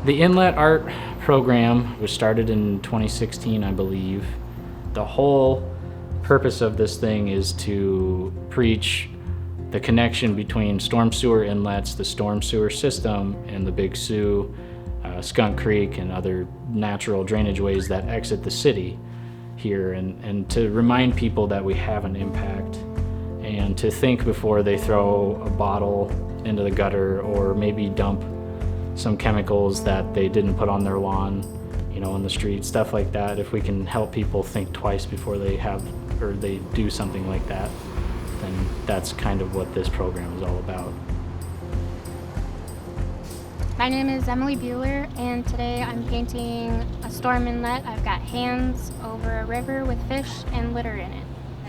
The Inlet art program was started in 2016, I believe. The whole purpose of this thing is to preach the connection between storm sewer inlets, the storm sewer system, and the Big Sioux, Skunk Creek, and other natural drainage ways that exit the city here, and to remind people that we have an impact, and to think before they throw a bottle into the gutter or maybe dump some chemicals that they didn't put on their lawn, in the street, stuff like that. If we can help people think twice before they do something like that, then that's kind of what this program is all about. My name is Emily Bueller, and today I'm painting a storm inlet. I've got hands over a river with fish and litter in it.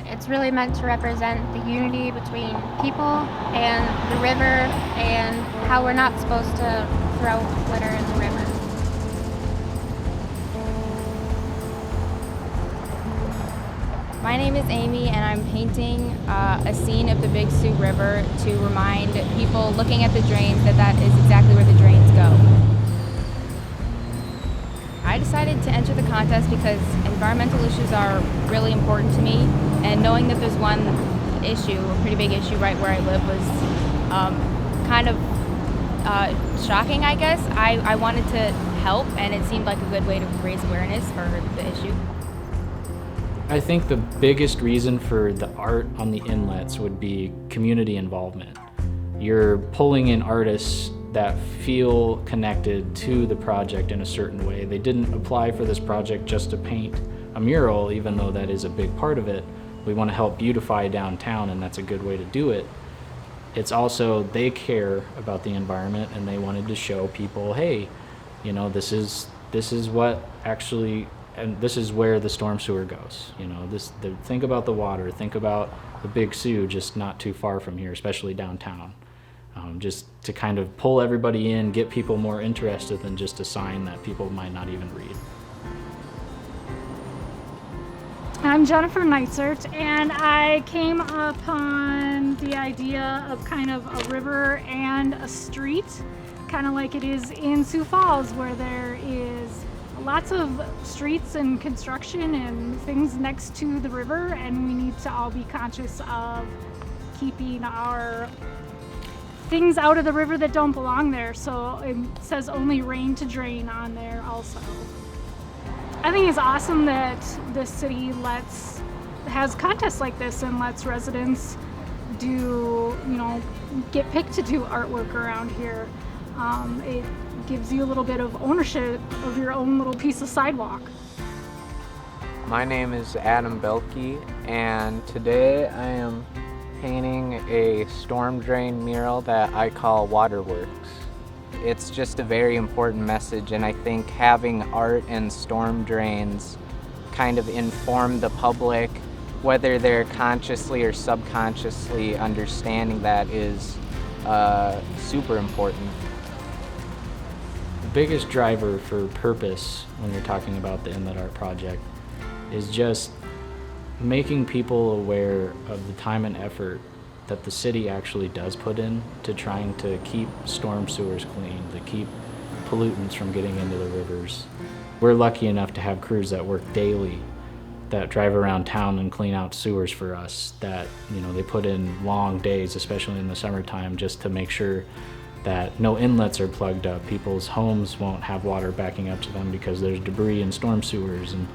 It's really meant to represent the unity between people and the river, and how we're not supposed to throw litter in the river. My name is Amy, and I'm painting a scene of the Big Sioux River to remind people looking at the drains that is exactly where the drains go. I decided to enter the contest because environmental issues are really important to me, and knowing that there's one issue, a pretty big issue right where I live, was kind of shocking, I guess. I wanted to help, and it seemed like a good way to raise awareness for the issue. I think the biggest reason for the art on the inlets would be community involvement. You're pulling in artists that feel connected to the project in a certain way. They didn't apply for this project just to paint a mural, even though that is a big part of it. We want to help beautify downtown, and that's a good way to do it. It's also, they care about the environment, and they wanted to show people, hey, this is what actually, and this is where the storm sewer goes. Think about the water, think about the Big Sioux just not too far from here, especially downtown. Just to kind of pull everybody in, get people more interested than just a sign that people might not even read. I'm Jennifer Neisert, and I came upon the idea of kind of a river and a street, kind of like it is in Sioux Falls, where there is lots of streets and construction and things next to the river, and we need to all be conscious of keeping our things out of the river that don't belong there. So it says only rain to drain on there also. I think it's awesome that the city has contests like this and lets residents get picked to do artwork around here. It gives you a little bit of ownership of your own little piece of sidewalk. My name is Adam Belke, and today I am painting a storm drain mural that I call Waterworks. It's just a very important message, and I think having art and storm drains kind of inform the public, whether they're consciously or subconsciously understanding that, is super important. The biggest driver for purpose when you're talking about the Inlet Art Project is just making people aware of the time and effort that the city actually does put in to trying to keep storm sewers clean, to keep pollutants from getting into the rivers. We're lucky enough to have crews that work daily, that drive around town and clean out sewers for us, that they put in long days, especially in the summertime, just to make sure that no inlets are plugged up. People's homes won't have water backing up to them because there's debris in storm sewers, and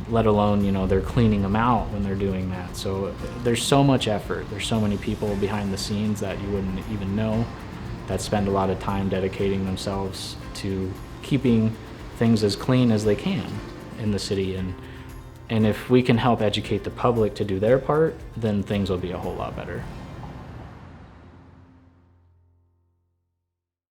let alone, they're cleaning them out when they're doing that. So there's so much effort. There's so many people behind the scenes that you wouldn't even know that spend a lot of time dedicating themselves to keeping things as clean as they can in the city. And if we can help educate the public to do their part, then things will be a whole lot better.